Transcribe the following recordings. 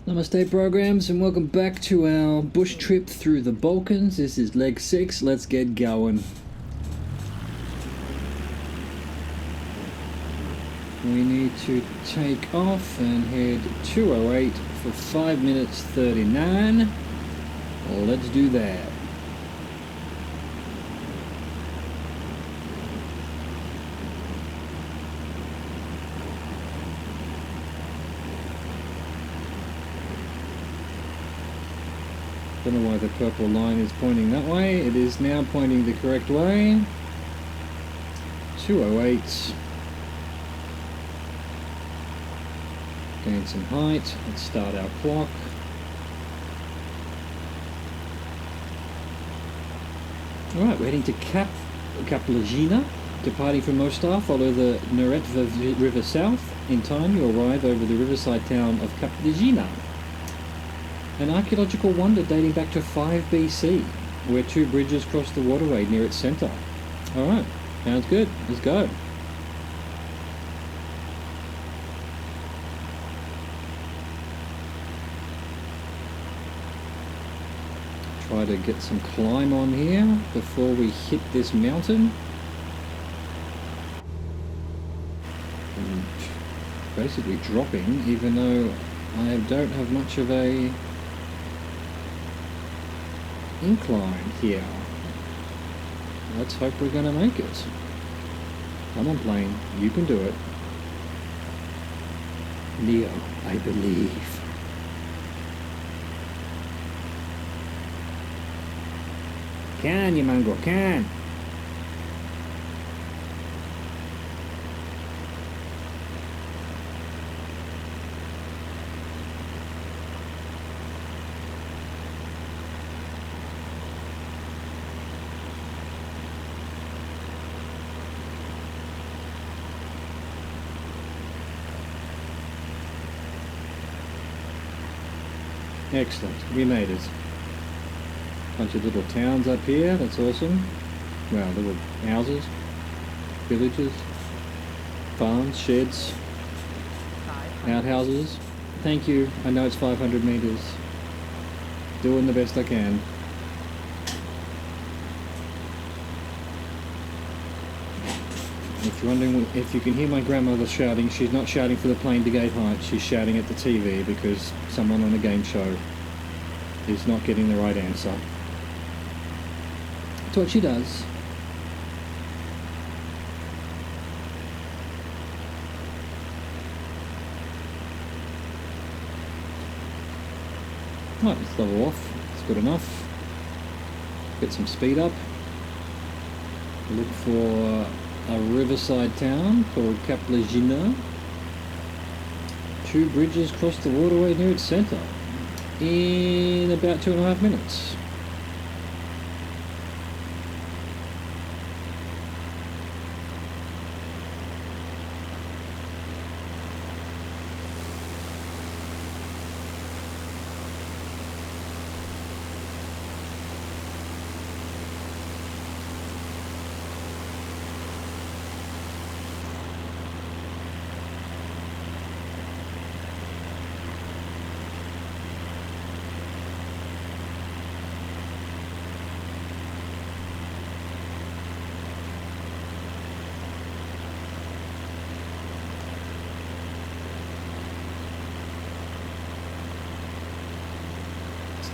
Namaste programs, and welcome back to our bush trip through the Balkans. This is leg 6, let's get going. We need to take off and head 208 for 5 minutes 39. Let's do that. Don't know why the purple line is pointing that way. It is now pointing the correct way. 208. Gain some height. Let's start our clock. Alright, we're heading to Kapelagina. Departing from Mostar, follow the Neretva River south. In time, you'll arrive over the riverside town of Kapelagina, an archaeological wonder dating back to 5 BC, where 2 bridges cross the waterway near its centre. Alright, sounds good. Let's go. Try to get some climb on here before we hit this mountain. And basically dropping, even though I don't have much of a incline here. Let's hope we're going to make it. Come on, plane, you can do it. Leo, I believe. Can you, Mango, can. Excellent, we made it. Bunch of little towns up here, that's awesome. Well, little houses, villages, farms, sheds, outhouses. Thank you, I know it's 500 meters. Doing the best I can. If you're wondering if you can hear my grandmother shouting, she's not shouting for the plane to gate height, she's shouting at the TV because someone on a game show is not getting the right answer. That's what she does. Right, let's level off. It's good enough. Get some speed up. Look for a riverside town called Kapelagina. 2 bridges cross the waterway near its centre in about 2.5 minutes.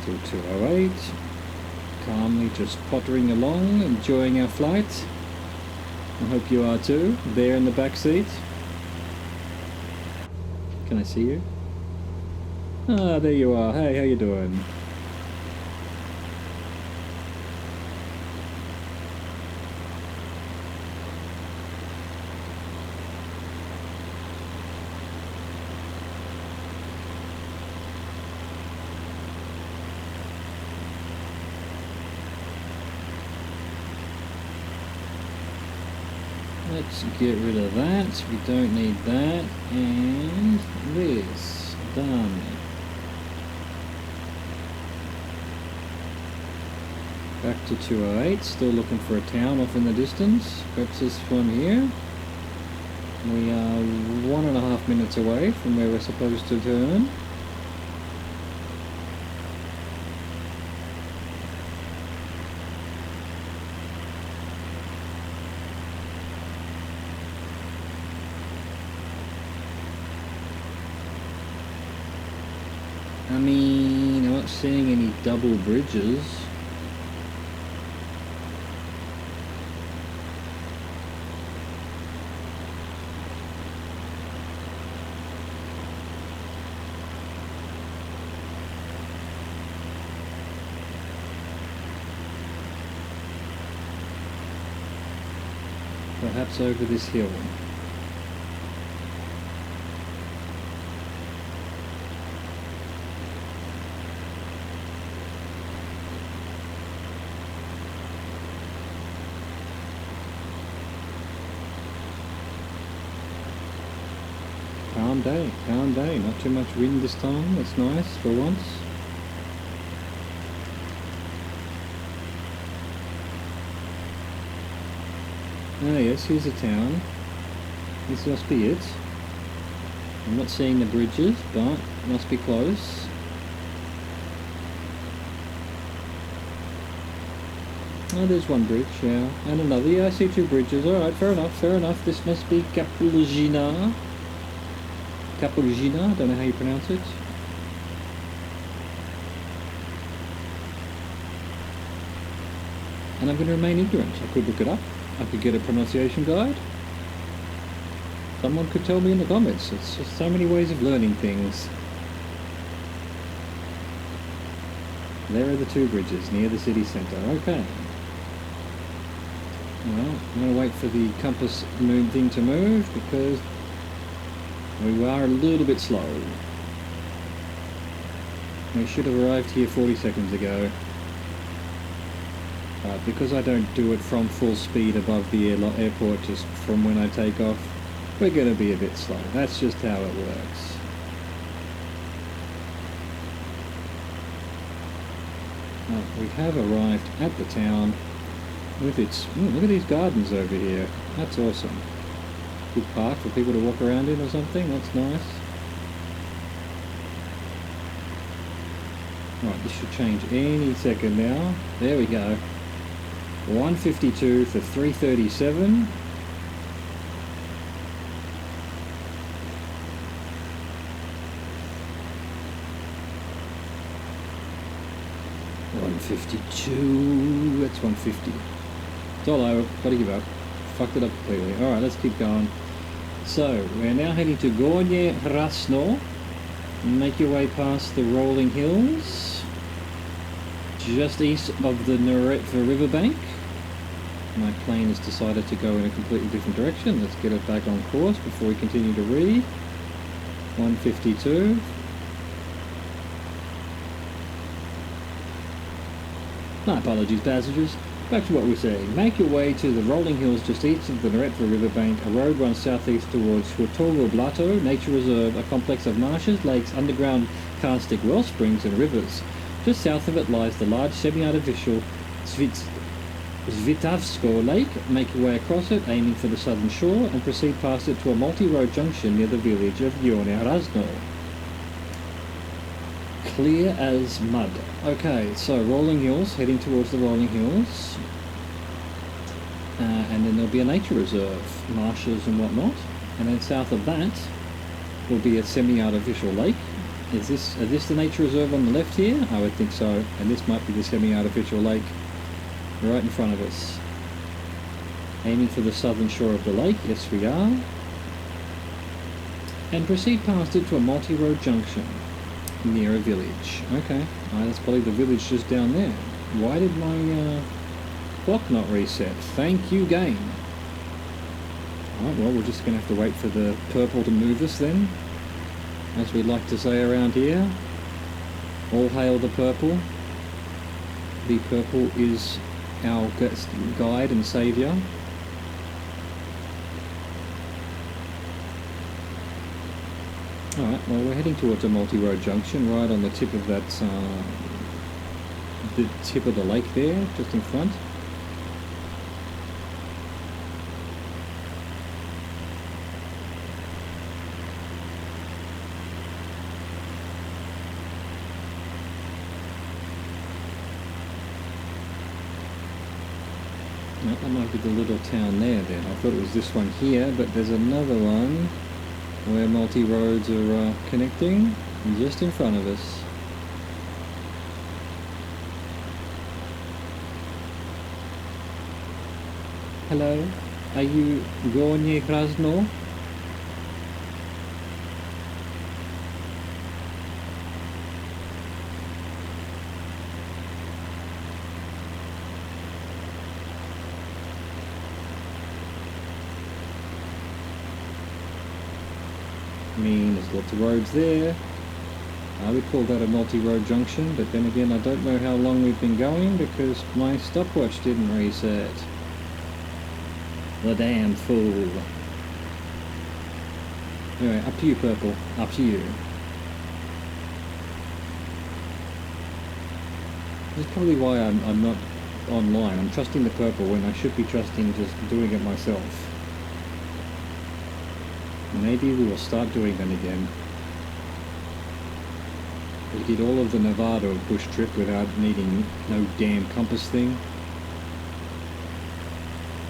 Still 208. Calmly just pottering along, enjoying our flight. I hope you are too, there in the back seat. Can I see you? Ah, there you are. Hey, how you doing? Let's get rid of that, we don't need that, and this, done. Back to 208, still looking for a town off in the distance, perhaps this one here. We are 1.5 minutes away from where we're supposed to turn. I mean, I'm not seeing any double bridges. Perhaps over this hill. Calm day, not too much wind this time, that's nice for once. Ah yes, here's a town. This must be it. I'm not seeing the bridges, but it must be close. Oh, there's one bridge, yeah. And another, yeah, I see two bridges. Alright, fair enough. This must be Capulgina. Capulgina, don't know how you pronounce it. And I'm going to remain ignorant. I could look it up. I could get a pronunciation guide. Someone could tell me in the comments. It's just so many ways of learning things. There are the two bridges near the city centre. Okay. Well, I'm going to wait for the compass thing to move because we are a little bit slow. We should have arrived here 40 seconds ago. But because I don't do it from full speed above the airport, just from when I take off, we're going to be a bit slow. That's just how it works. Well, we have arrived at the town with its... look at these gardens over here. That's awesome. Good park for people to walk around in or something. That's nice. Right, this should change any second now. There we go. 152 for 337. $152. That's 150. It's all over. Gotta give up. Fucked it up completely. Alright, let's keep going. So, we're now heading to Gornje Krasno. Make your way past the rolling hills. Just east of the Neretva riverbank. My plane has decided to go in a completely different direction. Let's get it back on course before we continue to read. 152. My apologies, passengers. Back to what we're saying. Make your way to the rolling hills just east of the Neretva riverbank. A road runs southeast towards Huatogo Blato Nature Reserve, a complex of marshes, lakes, underground karstic well springs and rivers. Just south of it lies the large semi-artificial Svitavsko Lake. Make your way across it, aiming for the southern shore, and proceed past it to a multi-road junction near the village of Gornje Krasno. Clear as mud. Okay, so rolling hills, heading towards the rolling hills. And then there'll be a nature reserve, marshes and whatnot. And then south of that will be a semi-artificial lake. Is this the nature reserve on the left here? I would think so. And this might be the semi-artificial lake right in front of us. Aiming for the southern shore of the lake. Yes, we are. And proceed past it to a multi-road junction near a village. Okay, that's probably the village just down there. Why did my clock not reset? Thank you, game. Alright, well, we're just going to have to wait for the purple to move us then. As we like to say around here. All hail the purple. The purple is our guide and saviour. Alright, well, we're heading towards a multi-road junction right on the tip of that, the tip of the lake there, just in front. No, that might be the little town there then. I thought it was this one here, but there's another one where multi-roads are connecting just in front of us. Hello? Are you Gornie Krasno? I mean, there's lots of roads there. I would call that a multi-road junction, but then again, I don't know how long we've been going because my stopwatch didn't reset. The damn fool. Anyway, up to you, Purple. Up to you. This is probably why I'm not online. I'm trusting the Purple when I should be trusting just doing it myself. Maybe we will start doing them again. We did all of the Nevada bush trip without needing no damn compass thing.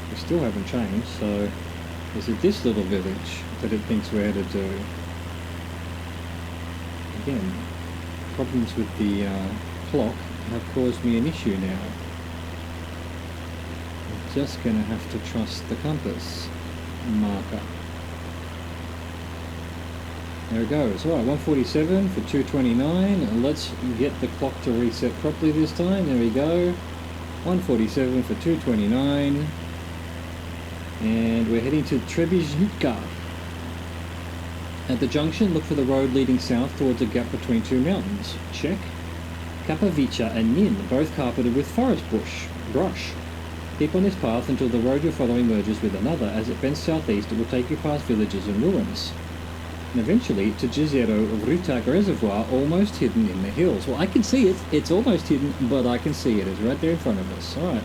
We still haven't changed, so is it this little village that it thinks we're headed to? Again, problems with the clock have caused me an issue now. I'm just gonna have to trust the compass marker. There it goes. Alright, 147 for 229. Let's get the clock to reset properly this time. There we go. 147 for 229. And we're heading to Trebizhnica. At the junction, look for the road leading south towards a gap between two mountains. Check. Kapavicha and Nin, both carpeted with forest brush. Keep on this path until the road you're following merges with another. As it bends southeast, it will take you past villages and ruins. And eventually to Jezero Rutak Reservoir, almost hidden in the hills. Well, I can see it. It's almost hidden, but I can see it. It's right there in front of us. Alright.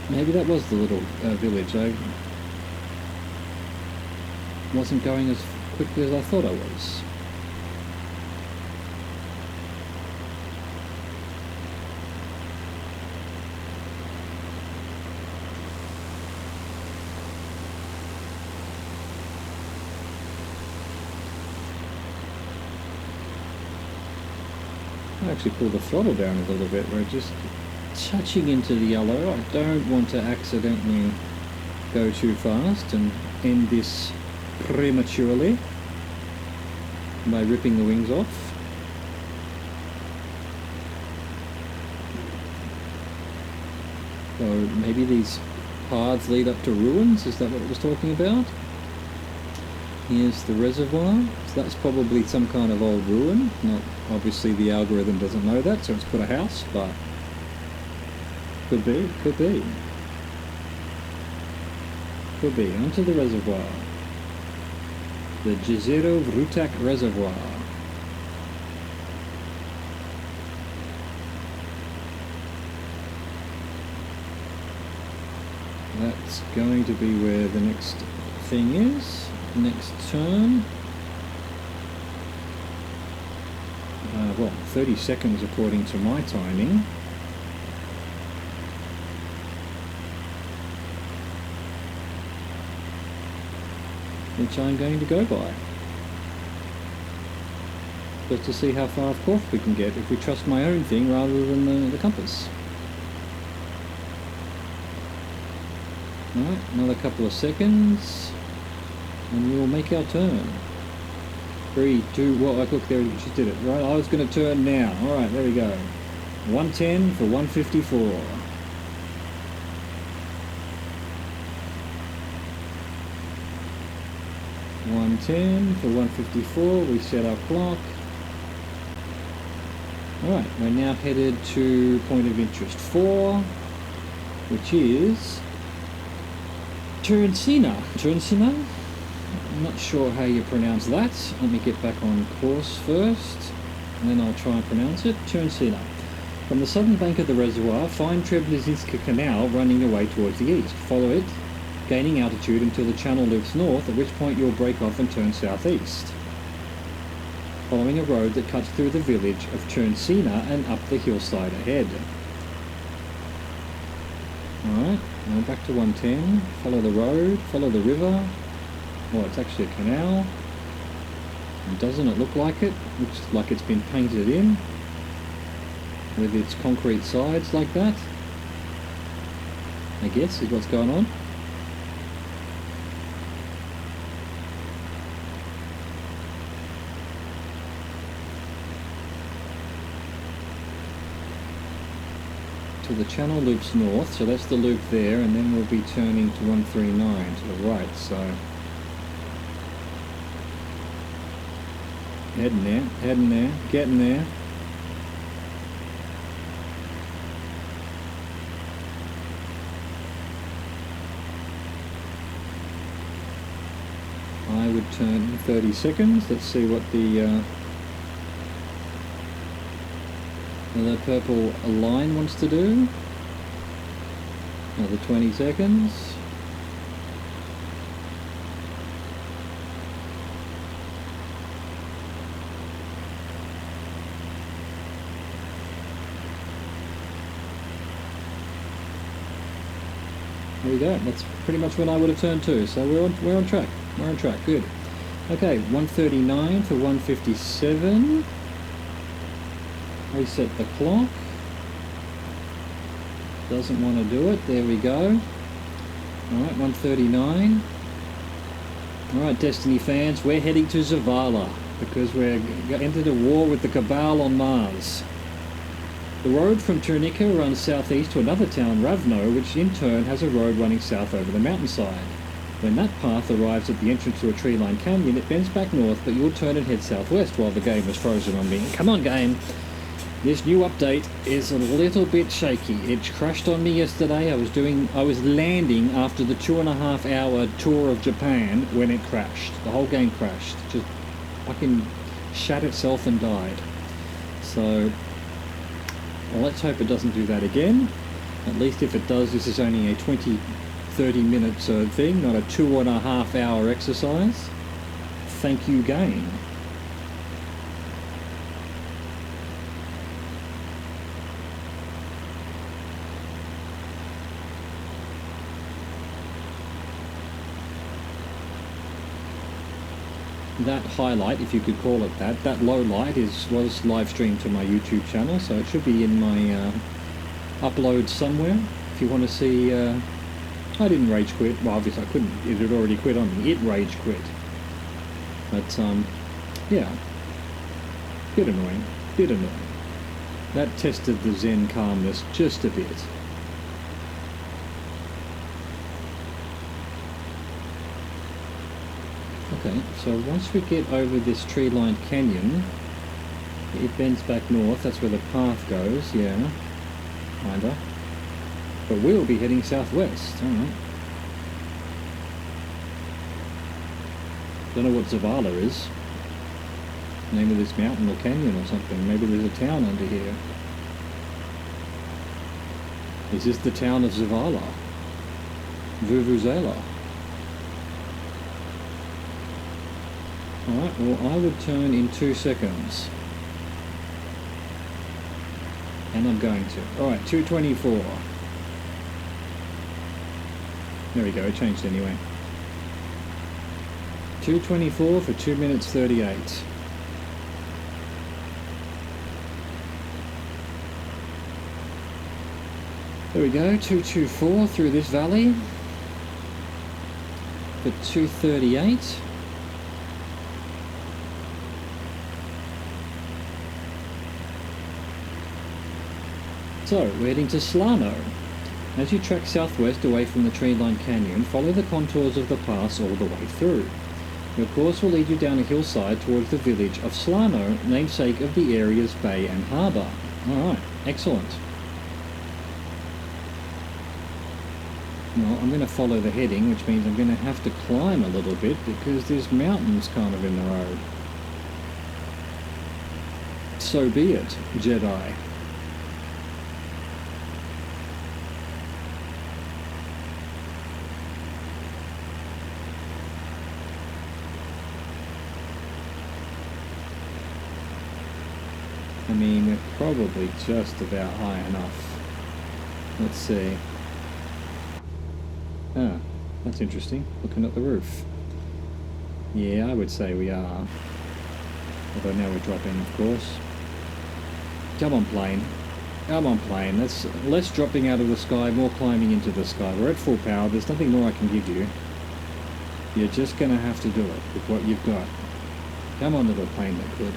Maybe that was the little village. I wasn't going as quickly as I thought I was. I actually pull the throttle down a little bit. We're just touching into the yellow. I don't want to accidentally go too fast and end this prematurely by ripping the wings off. So maybe these paths lead up to ruins, is that what it was talking about? Here's the reservoir, so that's probably some kind of old ruin. Not obviously the algorithm doesn't know that, so it's put a house, but could be, could be. Could be, onto the reservoir. The Jezero Rutak Reservoir. That's going to be where the next thing is. Next turn. Well, 30 seconds according to my timing. Which I'm going to go by. Just to see how far off course we can get if we trust my own thing rather than the compass. Alright, another couple of seconds. And we'll make our turn. 3, 2, well, look, there we just did it. Right, I was going to turn now. Alright, there we go. 110 for 154. 110 for 154. We set our clock. Alright, we're now headed to point of interest 4, which is Turnsina. I'm not sure how you pronounce that. Let me get back on course first, and then I'll try and pronounce it. Turnsina. From the southern bank of the reservoir, find Treblinka Canal running away towards the east. Follow it, gaining altitude until the channel lifts north, at which point you'll break off and turn southeast, following a road that cuts through the village of Turnsina and up the hillside ahead. Alright, now back to 110. Follow the road, follow the river. Well, it's actually a canal. And doesn't it look like it? Looks like it's been painted in with its concrete sides like that. I guess, is what's going on. So the channel loops north, so that's the loop there, and then we'll be turning to 139 to the right, so heading there, getting there. I would turn in 30 seconds. Let's see what the purple line wants to do. Another 20 seconds. There we go. That's pretty much when I would have turned to. So we're on track. We're on track. Good. Okay, 139 for 157. Reset the clock. Doesn't want to do it. There we go. Alright, 139. Alright, Destiny fans, we're heading to Zavala because we're entered a war with the Cabal on Mars. The road from Turnica runs southeast to another town, Ravno, which in turn has a road running south over the mountainside. When that path arrives at the entrance to a tree-lined canyon, it bends back north, but you'll turn and head southwest while the game was frozen on me. Come on, game! This new update is a little bit shaky. It crashed on me yesterday. I was landing after the 2.5 hour tour of Japan when it crashed. The whole game crashed. Just fucking shat itself and died. So, well, let's hope it doesn't do that again. At least if it does, this is only a 20-30 minute thing, not a 2.5 hour exercise. Thank you, game. That highlight, if you could call it that, that low light was live streamed to my YouTube channel, so it should be in my upload somewhere. If you want to see, I didn't rage quit. Well, obviously I couldn't. It had already quit on me. It rage quit. But yeah, bit annoying. That tested the Zen calmness just a bit. Okay, so once we get over this tree-lined canyon, it bends back north. That's where the path goes, yeah, kinda. But we'll be heading southwest, alright. Don't know what Zavala is. Name of this mountain or canyon or something. Maybe there's a town under here. Is this the town of Zavala? Vuvuzela. Alright, well I would turn in 2 seconds. And I'm going to. Alright, 224. There we go, it changed anyway. 224 for 2 minutes 38. There we go, 224 through this valley for 238. So, we're heading to Slano. As you track southwest away from the tree-lined canyon, follow the contours of the pass all the way through. Your course will lead you down a hillside towards the village of Slano, namesake of the area's bay and harbour. Alright, excellent. Well, I'm going to follow the heading, which means I'm going to have to climb a little bit because there's mountains kind of in the road. So be it, Jedi. I mean, we're probably just about high enough. Let's see. Ah, that's interesting. Looking at the roof. Yeah, I would say we are. Although now we're dropping, of course. Come on, plane. Come on, plane. That's less dropping out of the sky, more climbing into the sky. We're at full power. There's nothing more I can give you. You're just going to have to do it with what you've got. Come on, little plane that could.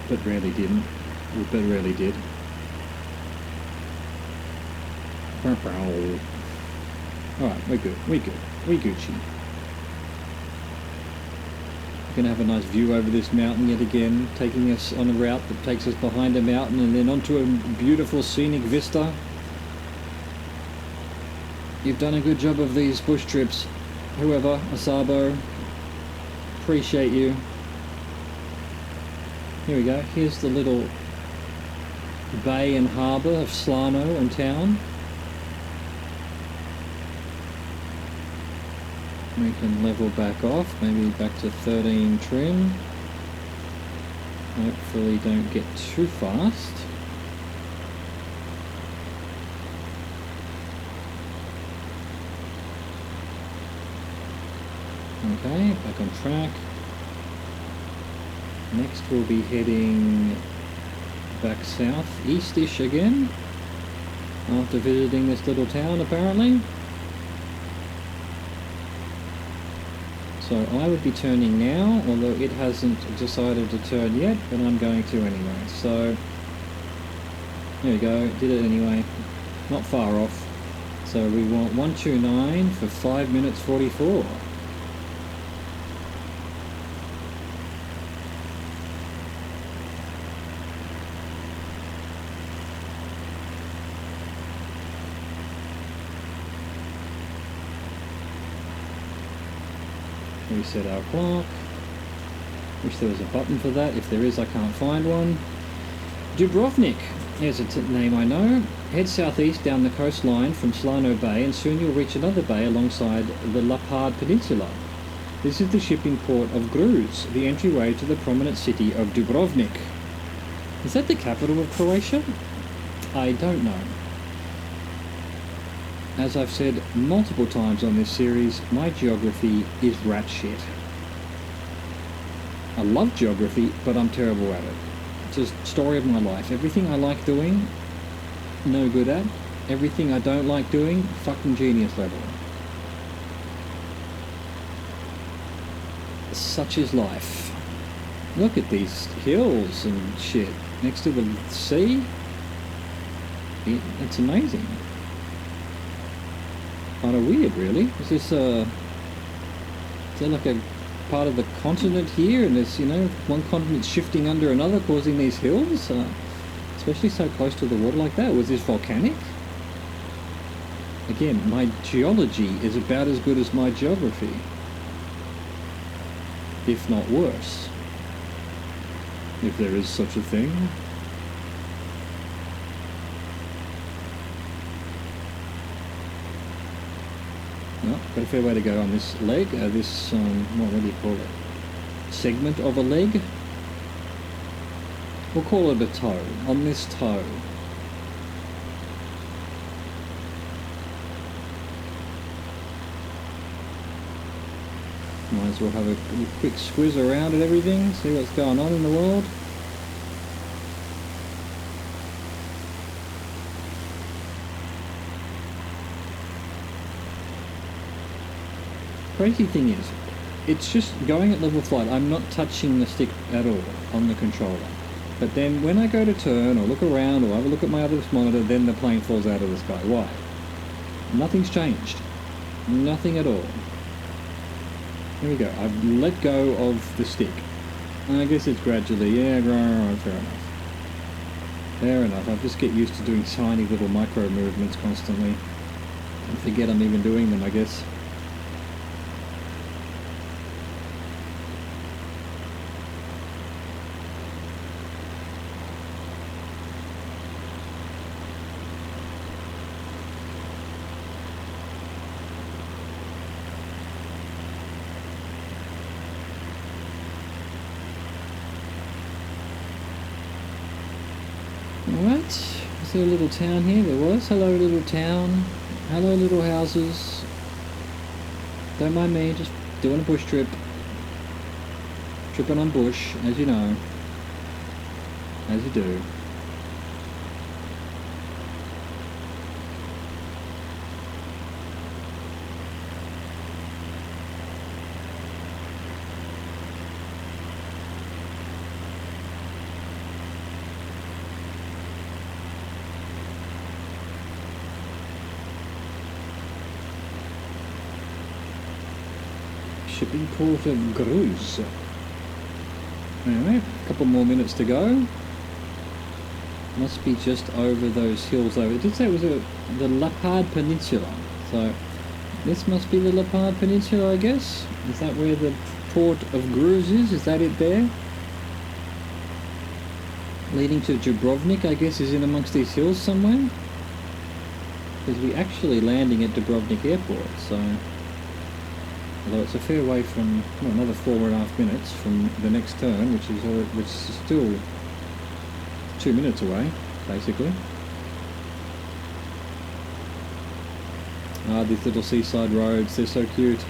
But rarely didn't. But rarely did. Alright, we're good. We're good. We're Gucci. Gonna have a nice view over this mountain yet again, taking us on a route that takes us behind a mountain and then onto a beautiful scenic vista. You've done a good job of these bush trips, whoever, Asabo. Appreciate you. Here we go. Here's the little bay and harbour of Slano and town. We can level back off, maybe back to 13 trim. Hopefully don't get too fast. Okay, back on track. Next we'll be heading back south, east-ish again, after visiting this little town apparently. So I would be turning now, although it hasn't decided to turn yet, but I'm going to anyway. So, there we go, did it anyway. Not far off. So we want 129 for 5 minutes 44. Reset our clock. Wish there was a button for that. If there is, I can't find one. Dubrovnik. Here's a name I know. Head southeast down the coastline from Slano Bay and soon you'll reach another bay alongside the Lapard Peninsula. This is the shipping port of Gruz, the entryway to the prominent city of Dubrovnik. Is that the capital of Croatia? I don't know. As I've said multiple times on this series, my geography is rat shit. I love geography, but I'm terrible at it. It's a story of my life. Everything I like doing, no good at. Everything I don't like doing, fucking genius level. Such is life. Look at these hills and shit next to the sea. It's amazing. Kind of weird, really. Is this is there like a part of the continent here, and there's, you know, one continent shifting under another, causing these hills, especially so close to the water like that? Was this volcanic? Again, my geology is about as good as my geography, if not worse, if there is such a thing. No, got a fair way to go on this leg, this, what do you call it? Segment of a leg? We'll call it a toe, on this toe. Might as well have a quick squiz around and everything, see what's going on in the world. Crazy thing is, it's just going at level flight. I'm not touching the stick at all on the controller. But then when I go to turn or look around or have a look at my other monitor, then the plane falls out of the sky. Why? Nothing's changed. Nothing at all. There we go. I've let go of the stick. I guess it's gradually, yeah, fair enough. Fair enough. I just get used to doing tiny little micro movements constantly. And forget I'm even doing them, I guess. Alright, is there a little town here? There was. Hello little town. Hello little houses. Don't mind me, just doing a bush trip. Tripping on bush, as you know. As you do. shipping port of Gruz. Anyway, a couple more minutes to go. Must be just over those hills over. It did say it was the Lapad Peninsula. So this must be the Lapad Peninsula, I guess. Is that where the port of Gruz is? Is that it there? Leading to Dubrovnik, I guess, is in amongst these hills somewhere. Because we're actually landing at Dubrovnik Airport, so... Although it's a fair way from, well, another 4.5 minutes from the next turn, which is still 2 minutes away, basically. Ah, these little seaside roads, they're so cute.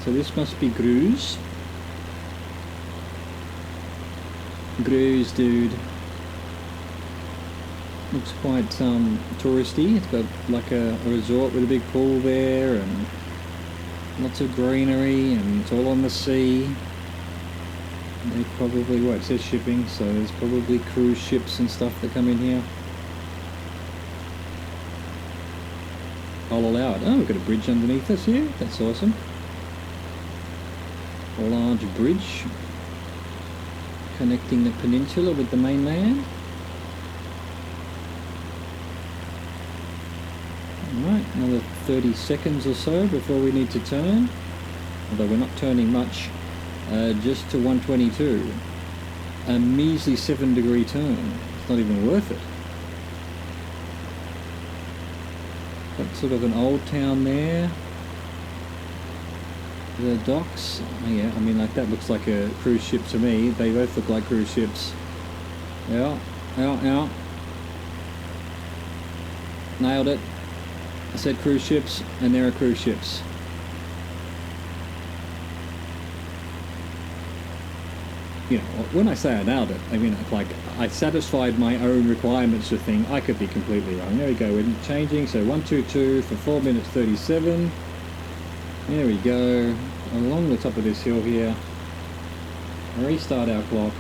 So this must be Gruz. Gruz, dude. Looks quite touristy. It's got like a resort with a big pool there and lots of greenery, and it's all on the sea. They probably, well, it says shipping, so there's probably cruise ships and stuff that come in here. I'll allow it. Oh, we've got a bridge underneath us here. That's awesome. A large bridge connecting the peninsula with the mainland. Alright, another 30 seconds or so before we need to turn. Although we're not turning much, just to 122. A measly 7-degree turn. It's not even worth it. Got sort of an old town there. The docks, oh yeah, I mean, like, that looks like a cruise ship to me. They both look like cruise ships. Yeah, yeah. Nailed it. I said cruise ships, and there are cruise ships. You know, when I say I nailed it, I mean, like, I satisfied my own requirements to think I could be completely wrong. There we go, we're changing, so 122 for 4 minutes 37. There we go, along the top of this hill here. Restart our clock.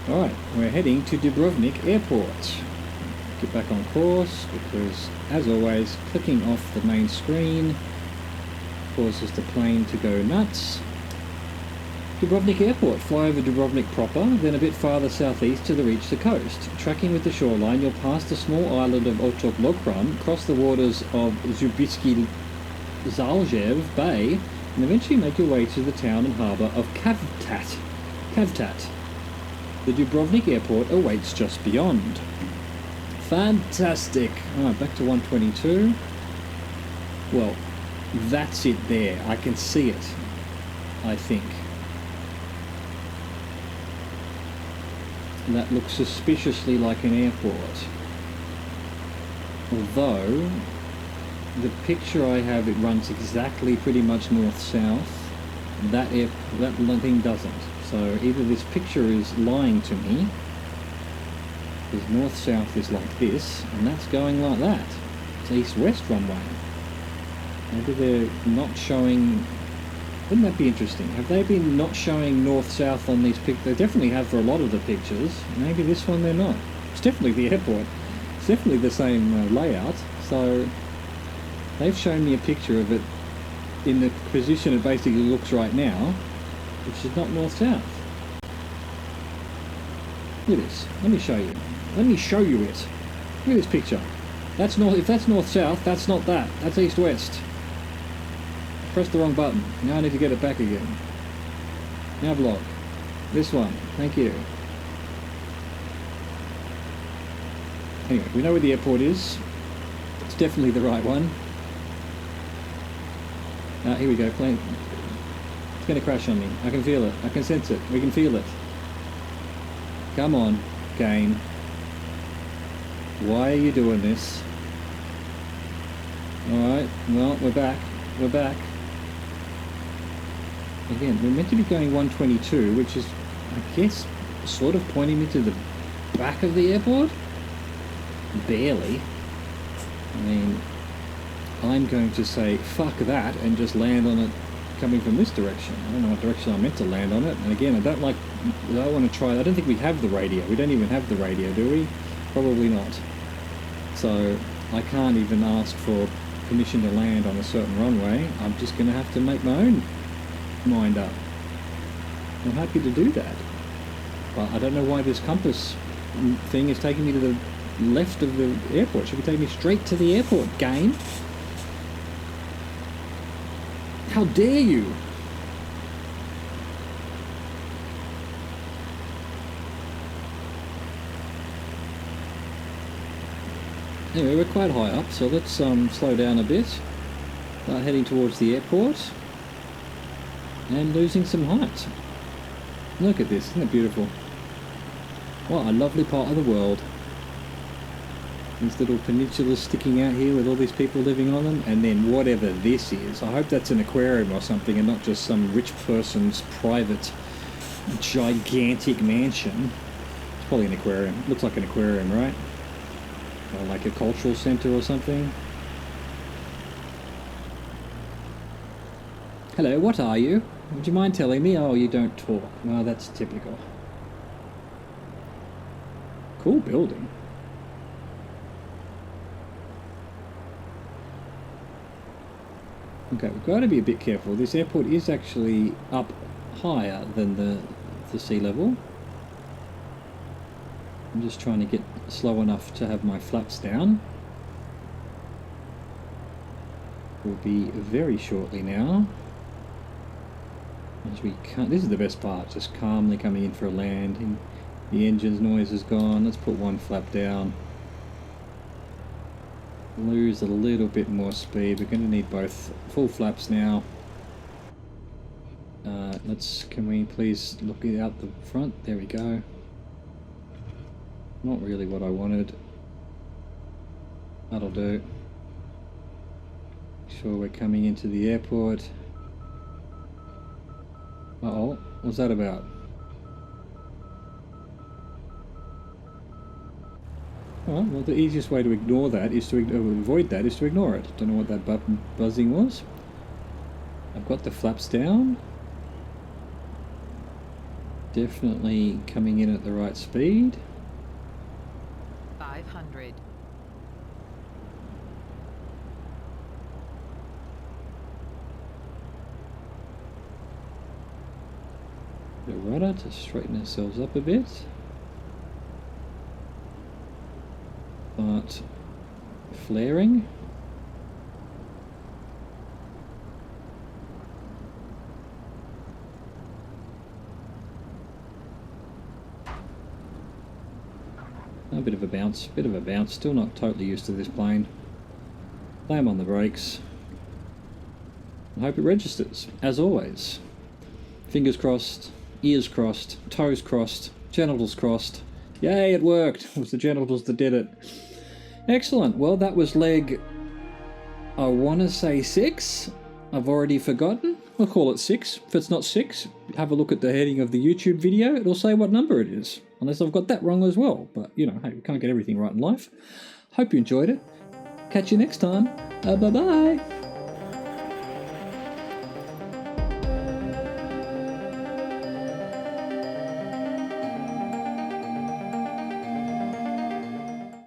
Alright, we're heading to Dubrovnik Airport. Get back on course, because, as always, clicking off the main screen causes the plane to go nuts. Dubrovnik Airport. Fly over Dubrovnik proper, then a bit farther southeast till they reach the coast. Tracking with the shoreline, you'll pass the small island of Otok Lokran, cross the waters of Zubitski Zaljev Bay, and eventually make your way to the town and harbour of Kavtat. The Dubrovnik Airport awaits just beyond. Fantastic! Alright, back to 122. Well, that's it there. I can see it, I think. That looks suspiciously like an airport. Although, the picture I have, it runs exactly pretty much north-south. That thing doesn't. So either this picture is lying to me, because north-south is like this, and that's going like that. It's east-west runway. Maybe they're not showing... Wouldn't that be interesting? Have they been not showing north-south on these pictures? They definitely have for a lot of the pictures. Maybe this one they're not. It's definitely the airport. It's definitely the same layout. So they've shown me a picture of it in the position it basically looks right now, which is not north-south. Look at this. Let me show you. Let me show you it. Look at this picture. That's north. If that's north-south, that's not that. That's east-west. Pressed the wrong button. Now I need to get it back again. Now vlog. This one. Thank you. Anyway, we know where the airport is. It's definitely the right one. Here we go. Plane. It's going to crash on me. I can feel it. I can sense it. We can feel it. Come on, game. Why are you doing this? Alright, well, we're back. We're back. Again, we're meant to be going 122, which is, I guess, sort of pointing me to the back of the airport? Barely. I mean, I'm going to say fuck that and just land on it coming from this direction. I don't know what direction I'm meant to land on it. And again, I don't want to try. I don't think we have the radio. We don't even have the radio, do we? Probably not. So I can't even ask for permission to land on a certain runway. I'm just going to have to make my own mind up. I'm happy to do that. But I don't know why this compass thing is taking me to the left of the airport. It should be taking me straight to the airport, game. How dare you? Anyway, we're quite high up, so let's slow down a bit. Start heading towards the airport. And losing some height. Look at this, isn't it beautiful? What a lovely part of the world. These little peninsulas sticking out here with all these people living on them, and then whatever this is. I hope that's an aquarium or something and not just some rich person's private gigantic mansion. It's probably an aquarium. It looks like an aquarium, right? Or like a cultural centre or something. Hello, what are you? Would you mind telling me? Oh, you don't talk. Well, that's typical. Cool building. Okay, we've got to be a bit careful. This airport is actually up higher than the sea level. I'm just trying to get slow enough to have my flaps down. Will be very shortly now. As we can't, this is the best part, just calmly coming in for a landing. The engine's noise is gone. Let's put one flap down. Lose a little bit more speed. We're going to need both full flaps now. Can we please look it out the front? There we go. Not really what I wanted. That'll do. Sure, we're coming into the airport. Uh-oh, what's that about? Oh, well, the easiest way to ignore that is to avoid that is to ignore it. Don't know what that buzzing was. I've got the flaps down. Definitely coming in at the right speed. 500. The rudder to straighten ourselves up a bit. But flaring. A bit of a bounce, still not totally used to this plane. Slam on the brakes. I hope it registers, as always. Fingers crossed, ears crossed, toes crossed, genitals crossed. Yay, it worked! It was the genitals that did it. Excellent, well that was leg, I want to say 6. I've already forgotten. We'll call it 6. If it's not 6, have a look at the heading of the YouTube video. It'll say what number it is. Unless I've got that wrong as well. But, you know, hey, we can't get everything right in life. Hope you enjoyed it. Catch you next time. Bye-bye.